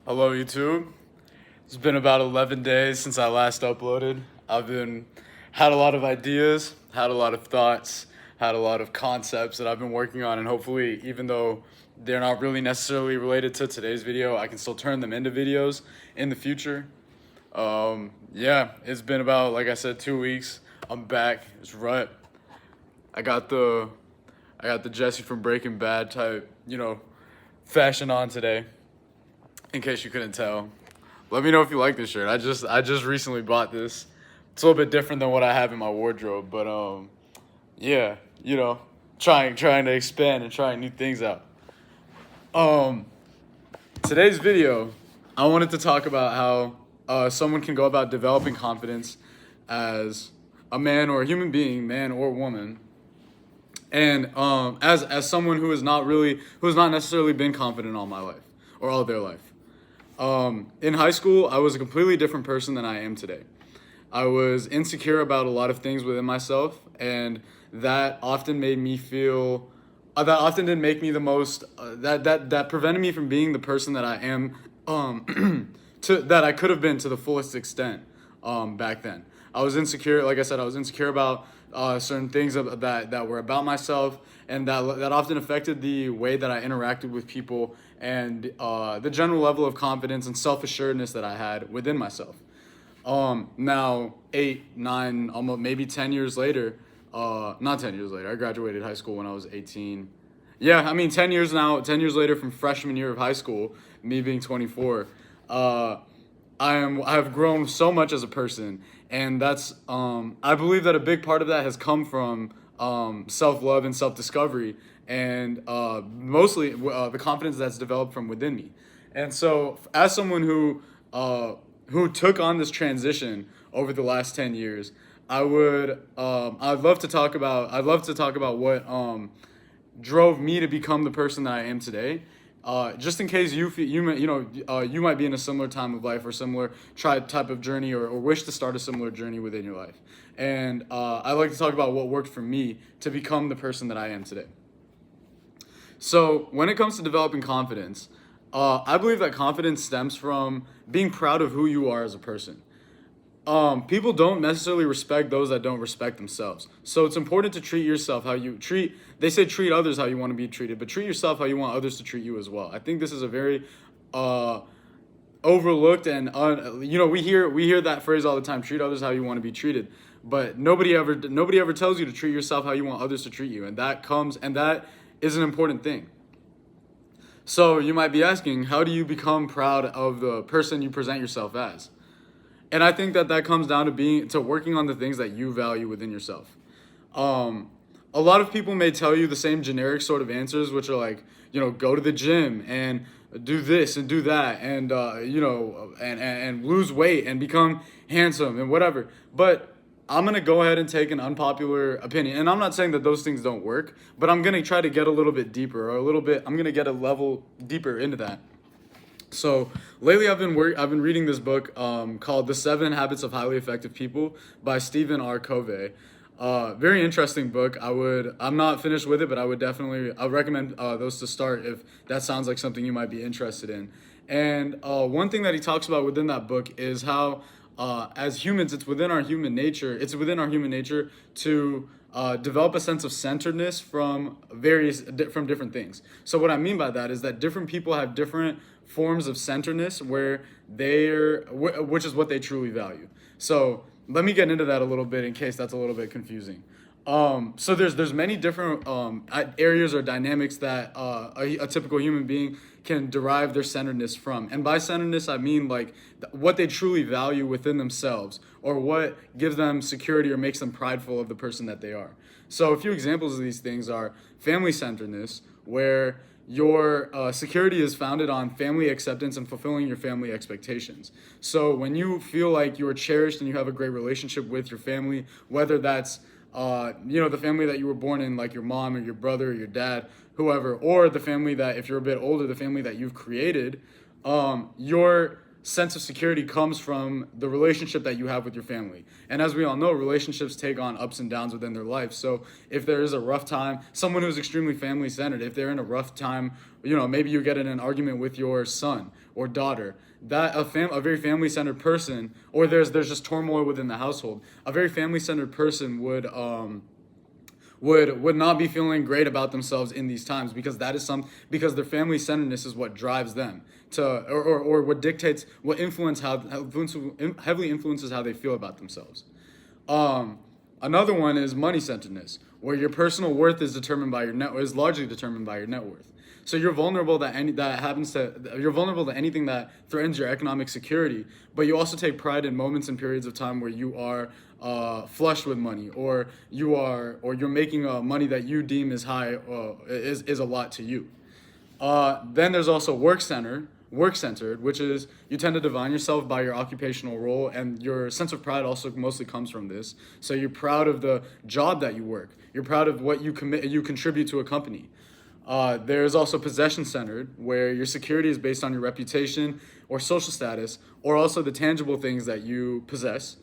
Hello, YouTube. It's been about 11 days since I last uploaded. Had a lot of ideas, had a lot of thoughts, had a lot of concepts that I've been working on, and hopefully, even though they're not really necessarily related to today's video, I can still turn them into videos in the future. Yeah, it's been about, like I said, 2 weeks. I'm back. It's right. I got the I got the Jesse from Breaking Bad type, fashion on today. In case you couldn't tell, let me know if you like this shirt. I just recently bought this. It's a little bit different than what I have in my wardrobe, but yeah, trying to expand and trying new things out. Um, Today's video, I wanted to talk about how someone can go about developing confidence as a man or a human being, man or woman, and as someone who has not necessarily been confident all my life or all their life. In high school, I was a completely different person than I am today. I was insecure about a lot of things within myself, and that often made me feel. That often didn't make me the most. That prevented me from being the person that I am. That I could have been to the fullest extent. Back then, I was insecure. Like I said, I was insecure about certain things that were about myself, and that often affected the way that I interacted with people and the general level of confidence and self assuredness that I had within myself. Now 8, 9, almost maybe 10 years later, not 10 years later. I graduated high school when I was 18. Yeah, I mean 10 years now. 10 years later from freshman year of high school, me being 24. I have grown so much as a person, and that's I believe that a big part of that has come from self love and self discovery, and mostly the confidence that's developed from within me. And so, as someone who took on this transition over the last 10 years, I'd love to talk about what drove me to become the person that I am today. Just in case you feel, you might be in a similar time of life or similar type of journey, or wish to start a similar journey within your life. And I like to talk about what worked for me to become the person that I am today. So when it comes to developing confidence, I believe that confidence stems from being proud of who you are as a person. People don't necessarily respect those that don't respect themselves. So it's important to treat yourself how you treat. They say treat others how you want to be treated, but treat yourself how you want others to treat you as well. I think this is a very overlooked and we hear that phrase all the time. Treat others how you want to be treated, but nobody ever tells you to treat yourself how you want others to treat you, and that is an important thing. So you might be asking, how do you become proud of the person you present yourself as? And I think that comes down to working on the things that you value within yourself. A lot of people may tell you the same generic sort of answers, which are like, go to the gym and do this and do that, and and lose weight and become handsome and whatever. But I'm gonna go ahead and take an unpopular opinion, and I'm not saying that those things don't work, but I'm gonna try to get a little bit deeper, or a little bit. I'm gonna get a level deeper into that. So lately, I've been reading this book called "The 7 Habits of Highly Effective People" by Stephen R. Covey. Very interesting book. I'm not finished with it, but I recommend those to start if that sounds like something you might be interested in. And one thing that he talks about within that book is how, as humans, it's within our human nature. It's within our human nature to develop a sense of centeredness from different things. So what I mean by that is that different people have different forms of centeredness which is what they truly value. So let me get into that a little bit in case that's a little bit confusing. So there's many different areas or dynamics that a typical human being can derive their centeredness from. And by centeredness, I mean like what they truly value within themselves, or what gives them security or makes them prideful of the person that they are. So a few examples of these things are family centeredness, where your security is founded on family acceptance and fulfilling your family expectations. So when you feel like you are cherished and you have a great relationship with your family, whether that's the family that you were born in, like your mom or your brother or your dad, whoever, or the family that, if you're a bit older, the family that you've created, your sense of security comes from the relationship that you have with your family. And as we all know, relationships take on ups and downs within their life. So if there is a rough time, someone who's extremely family centered, if they're in a rough time, maybe you get in an argument with your son or daughter, that a very family-centered person, or there's just turmoil within the household, a very family-centered person would not be feeling great about themselves in these times, because because their family centeredness is what drives them to, or what dictates, what heavily influences how they feel about themselves. Another one is money centeredness, where your personal worth is is largely determined by your net worth. So you're vulnerable you're vulnerable to anything that threatens your economic security, but you also take pride in moments and periods of time where you are flush with money, or you're making money that you deem is high, is a lot to you. Then there's also work-centered, which is you tend to define yourself by your occupational role, and your sense of pride also mostly comes from this. So you're proud of the job that you work. You're proud of what you contribute to a company. There's also possession-centered, where your security is based on your reputation or social status, or also the tangible things that you possess.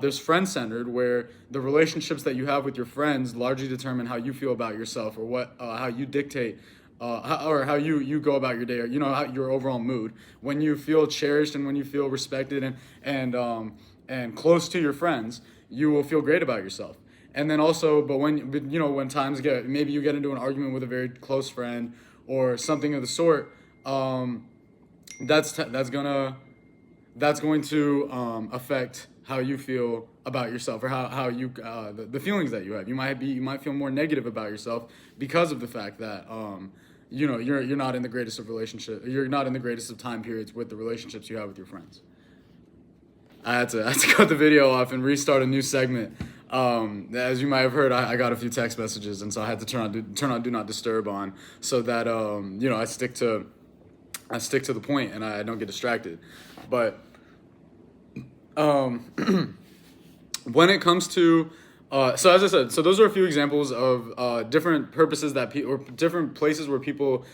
There's friend-centered, where the relationships that you have with your friends largely determine how you feel about yourself, or how you dictate, how you go about your day, or your overall mood. When you feel cherished and when you feel respected and close to your friends, you will feel great about yourself. And then also, when times maybe you get into an argument with a very close friend or something of the sort, that's going to affect how you feel about yourself, or how you the feelings that you have. You might feel more negative about yourself because of the fact that you're not in the greatest of relationships. You're not in the greatest of time periods with the relationships you have with your friends. I had to cut the video off and restart a new segment. As you might have heard, I got a few text messages, and so I had to turn on Do Not Disturb on, so that I stick to the point and I don't get distracted. But when it comes to so as I said, so those are a few examples of different purposes or different places where people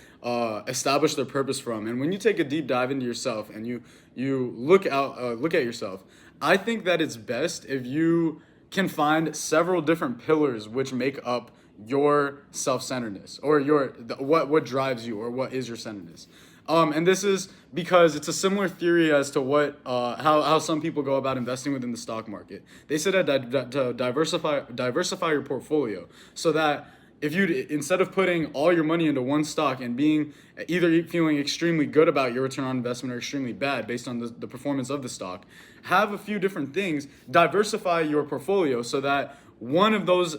establish their purpose from. And when you take a deep dive into yourself and you look at yourself, I think that it's best if you can find several different pillars which make up your self-centeredness, or what drives you, or what is your centeredness. And this is because it's a similar theory as to how some people go about investing within the stock market. They said that to diversify your portfolio, so that if instead of putting all your money into one stock and being either feeling extremely good about your return on investment or extremely bad based on the performance of the stock, have a few different things, diversify your portfolio, so that one of those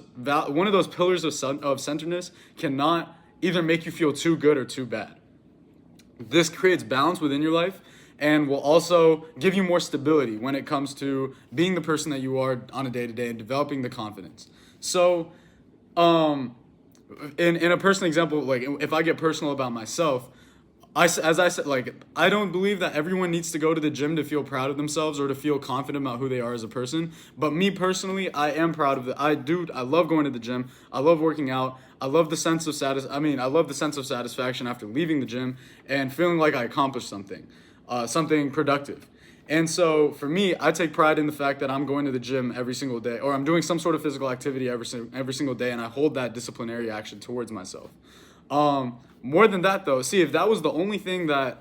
pillars of centeredness cannot either make you feel too good or too bad. This creates balance within your life and will also give you more stability when it comes to being the person that you are on a day-to-day and developing the confidence. So, in a personal example, like if I get personal about myself, as I said, like, I don't believe that everyone needs to go to the gym to feel proud of themselves or to feel confident about who they are as a person. But me personally, I am proud of it. I love going to the gym. I love working out. I love the sense of satisfaction after leaving the gym and feeling like I accomplished something productive. And so for me, I take pride in the fact that I'm going to the gym every single day, or I'm doing some sort of physical activity every single day, and I hold that disciplinary action towards myself. More than that, though, see, if that was the only thing that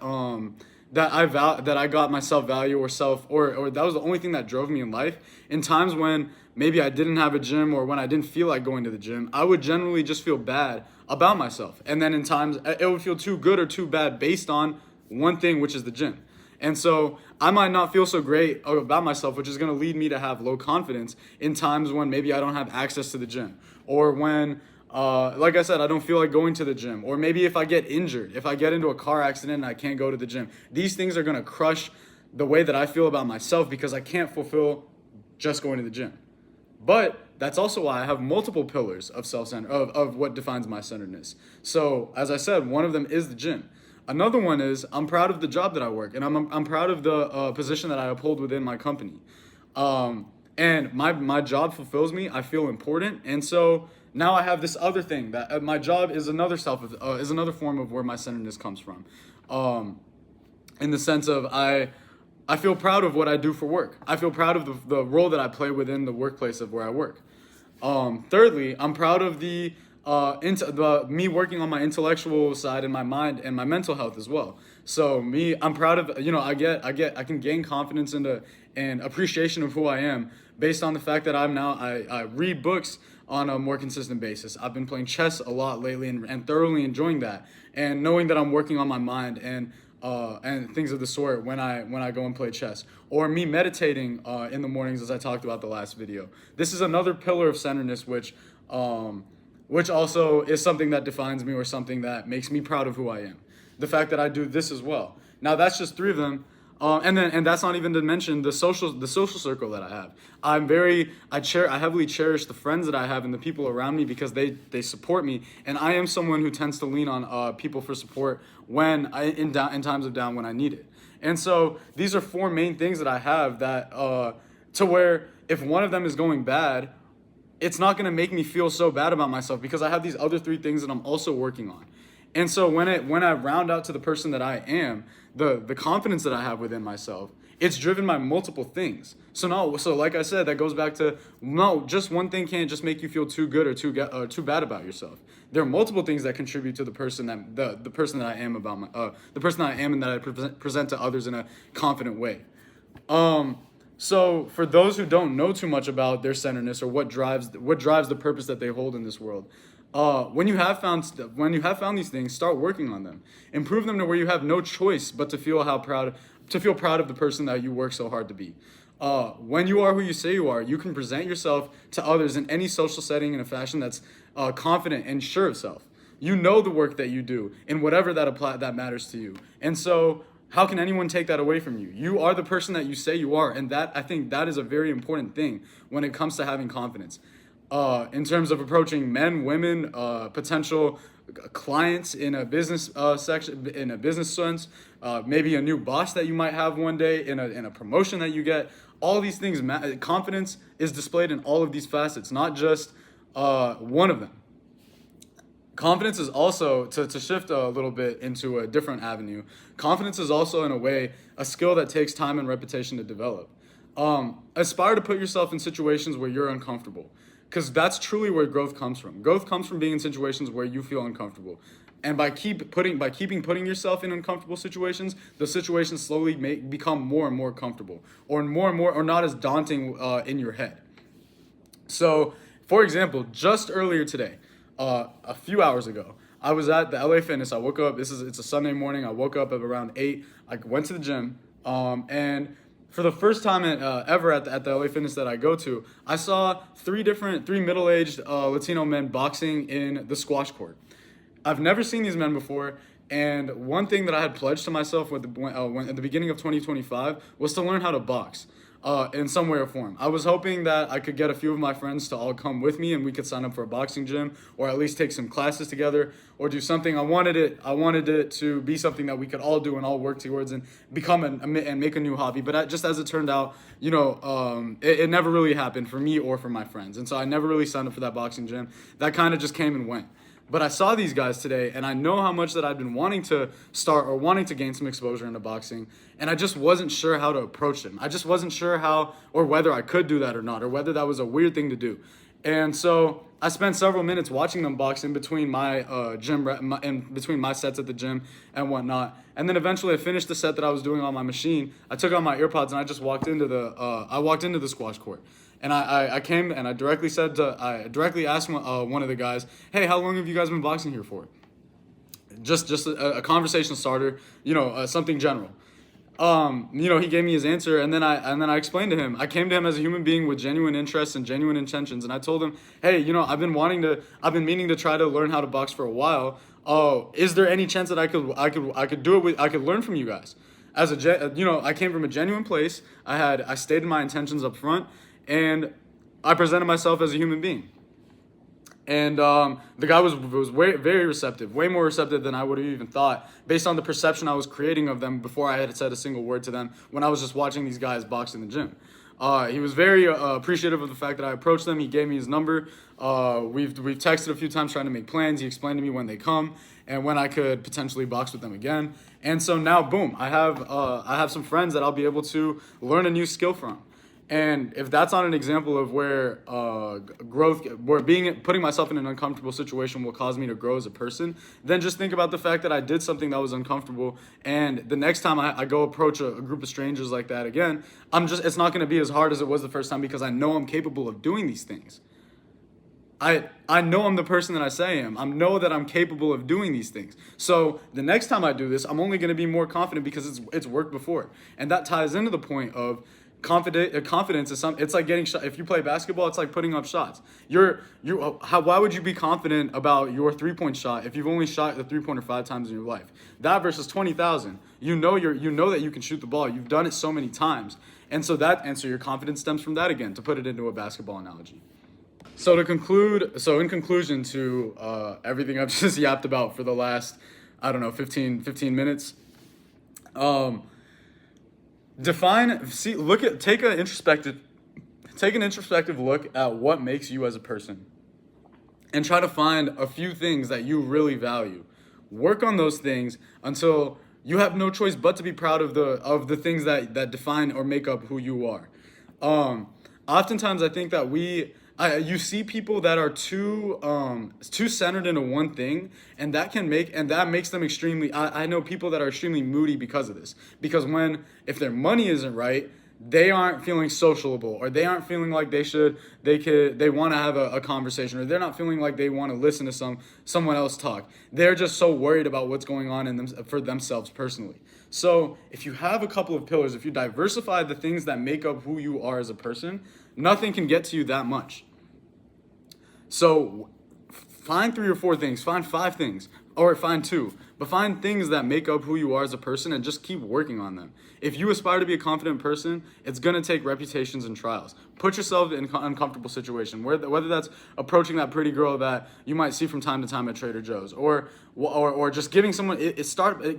I got myself value or that was the only thing that drove me in life, in times when maybe I didn't have a gym or when I didn't feel like going to the gym, I would generally just feel bad about myself. And then in times it would feel too good or too bad based on one thing, which is the gym. And so I might not feel so great about myself, which is going to lead me to have low confidence in times when maybe I don't have access to the gym, or when like I said, I don't feel like going to the gym, or maybe if I get injured, if I get into a car accident and I can't go to the gym. These things are going to crush the way that I feel about myself, because I can't fulfill just going to the gym. But that's also why I have multiple pillars of what defines my centeredness. So as I said, one of them is the gym. Another one is I'm proud of the job that I work, and I'm proud of the position that I uphold within my company. And my job fulfills me. I feel important, and so now I have this other thing that my job is another form of where my centeredness comes from. In the sense of I feel proud of what I do for work. I feel proud of the role that I play within the workplace of where I work. Thirdly, I'm proud of me working on my intellectual side and my mind and my mental health as well. So me, I'm proud of, I can gain confidence into and appreciation of who I am based on the fact that I read books on a more consistent basis. I've been playing chess a lot lately and thoroughly enjoying that, and knowing that I'm working on my mind and things of the sort when I go and play chess, or me meditating in the mornings, as I talked about the last video. This is another pillar of centeredness, which also is something that defines me, or something that makes me proud of who I am. The fact that I do this as well. Now that's just three of them. And that's not even to mention the social circle that I have. I heavily cherish the friends that I have and the people around me, because they support me, and I am someone who tends to lean on people for support in times of down when I need it. And so these are four main things that I have that to where if one of them is going bad, it's not going to make me feel so bad about myself, because I have these other three things that I'm also working on. And so when I round out to the person that I am, the confidence that I have within myself, it's driven by multiple things. So like I said, that goes back to, no, just one thing can't just make you feel too good or too bad about yourself. There are multiple things that contribute to the person that the person that I am the person that I am, and that I present to others in a confident way. So for those who don't know too much about their centeredness, or what drives the purpose that they hold in this world, when you have found these things, start working on them. Improve them to where you have no choice but to feel proud of the person that you work so hard to be. When you are who you say you are, you can present yourself to others in any social setting in a fashion that's confident and sure of self. You know the work that you do in whatever that matters to you. And so how can anyone take that away from you? You are the person that you say you are, and I think that is a very important thing when it comes to having confidence. In terms of approaching men, women, potential clients in a business in a business sense, maybe a new boss that you might have one day, in a promotion that you get. All these things, confidence is displayed in all of these facets, not just one of them. Confidence is also, to shift a little bit into a different avenue, confidence is also, in a way, a skill that takes time and repetition to develop. Aspire to put yourself in situations where you're uncomfortable, because that's truly where growth comes from. Growth comes from being in situations where you feel uncomfortable. And by keeping putting yourself in uncomfortable situations, the situations slowly become more and more comfortable, or not as daunting in your head. So, for example, just earlier today, a few hours ago, I was at the LA Fitness. I woke up. It's a Sunday morning. I woke up at around 8. I went to the gym, and for the first time ever at the LA Fitness that I go to, I saw three middle-aged Latino men boxing in the squash court. I've never seen these men before, and one thing that I had pledged to myself at the beginning of 2025 was to learn how to box in some way or form. I was hoping that I could get a few of my friends to all come with me, and we could sign up for a boxing gym, or at least take some classes together, or do something. I wanted it to be something that we could all do and all work towards, and and make a new hobby. But just as it turned out, it never really happened for me or for my friends, and so I never really signed up for that boxing gym. That kind of just came and went. But I saw these guys today, and I know how much that I've been wanting to start, or wanting to gain some exposure into boxing, and I just wasn't sure how to approach them. I just wasn't sure how, or whether I could do that or not, or whether that was a weird thing to do. And so I spent several minutes watching them box in between my between my sets at the gym and whatnot. And then eventually I finished the set that I was doing on my machine. I took out my earpods and I just walked into the squash court. And I came and I directly asked one of the guys, "Hey, how long have you guys been boxing here for?" Just a conversation starter, something general. He gave me his answer, and then I explained to him. I came to him as a human being with genuine interests and genuine intentions, and I told him, "Hey, I've been meaning to try to learn how to box for a while. Is there any chance that I could learn from you guys?" I came from a genuine place. I stated my intentions up front, and I presented myself as a human being. And the guy was very receptive, way more receptive than I would have even thought, based on the perception I was creating of them before I had said a single word to them when I was just watching these guys box in the gym. He was very appreciative of the fact that I approached them. He gave me his number. We've texted a few times trying to make plans. He explained to me when they come and when I could potentially box with them again. And so now, boom, I have some friends that I'll be able to learn a new skill from. And if that's not an example of where putting myself in an uncomfortable situation will cause me to grow as a person, then just think about the fact that I did something that was uncomfortable. And the next time I go approach a group of strangers like that again, it's not going to be as hard as it was the first time, because I know I'm capable of doing these things. I know I'm the person that I say I am. I know that I'm capable of doing these things. So the next time I do this, I'm only going to be more confident because it's worked before. And that ties into the point of confidence is it's like getting shot. If you play basketball, it's like putting up shots. Why would you be confident about your 3-point shot if you've only shot the 3-pointer 5 times in your life? That versus 20,000. You know that you can shoot the ball. You've done it so many times. And so your confidence stems from that again, to put it into a basketball analogy. So in conclusion to everything I've just yapped about for the last, 15 minutes, take an introspective look at what makes you as a person, and try to find a few things that you really value. Work on those things until you have no choice but to be proud of the things that define or make up who you are. Oftentimes I think that you see people that are too centered into one thing, and that makes them extremely. I know people that are extremely moody because of this. Because if their money isn't right, they aren't feeling sociable, or they aren't feeling like they want to have a conversation, or they're not feeling like they want to listen to someone else talk. They're just so worried about what's going on for themselves personally. So if you have a couple of pillars, if you diversify the things that make up who you are as a person, nothing can get to you that much. So find 3 or 4 things, find 5 things, or find 2, but find things that make up who you are as a person, and just keep working on them. If you aspire to be a confident person, it's going to take reputations and trials. Put yourself in an uncomfortable situation, whether that's approaching that pretty girl that you might see from time to time at Trader Joe's, or just giving someone, it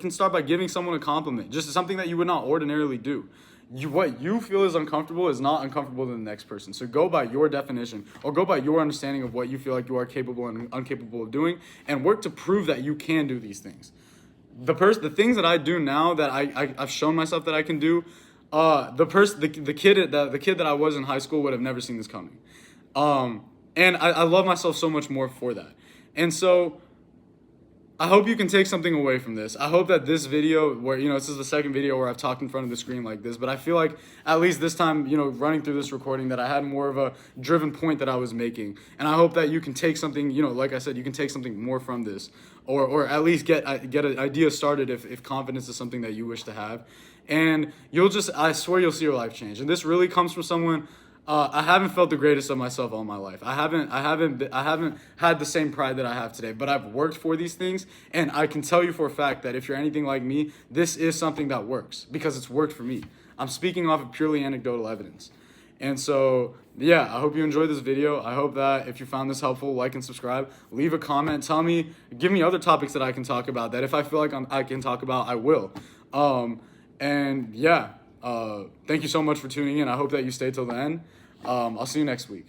can start by giving someone a compliment, just something that you would not ordinarily do. What you feel is uncomfortable is not uncomfortable to the next person. So go by your definition, or go by your understanding of what you feel like you are capable and incapable of doing, and work to prove that you can do these things. The things that I do now that I've shown myself that I can do, the kid that I was in high school would have never seen this coming. And I love myself so much more for that. And so I hope you can take something away from this. I hope that this video, where, this is the second video where I've talked in front of the screen like this, but I feel like at least this time, running through this recording, that I had more of a driven point that I was making. And I hope that you can take something, like I said, you can take something more from this, or at least get an idea started if confidence is something that you wish to have. And I swear you'll see your life change. And this really comes from someone. I haven't felt the greatest of myself all my life. I haven't had the same pride that I have today, but I've worked for these things, and I can tell you for a fact that if you're anything like me, this is something that works, because it's worked for me. I'm speaking off of purely anecdotal evidence. And so, yeah, I hope you enjoyed this video. I hope that if you found this helpful, like and subscribe. Leave a comment. Give me other topics that I can talk about, that if I feel like I can talk about, I will. And yeah, thank you so much for tuning in. I hope that you stay till the end. I'll see you next week.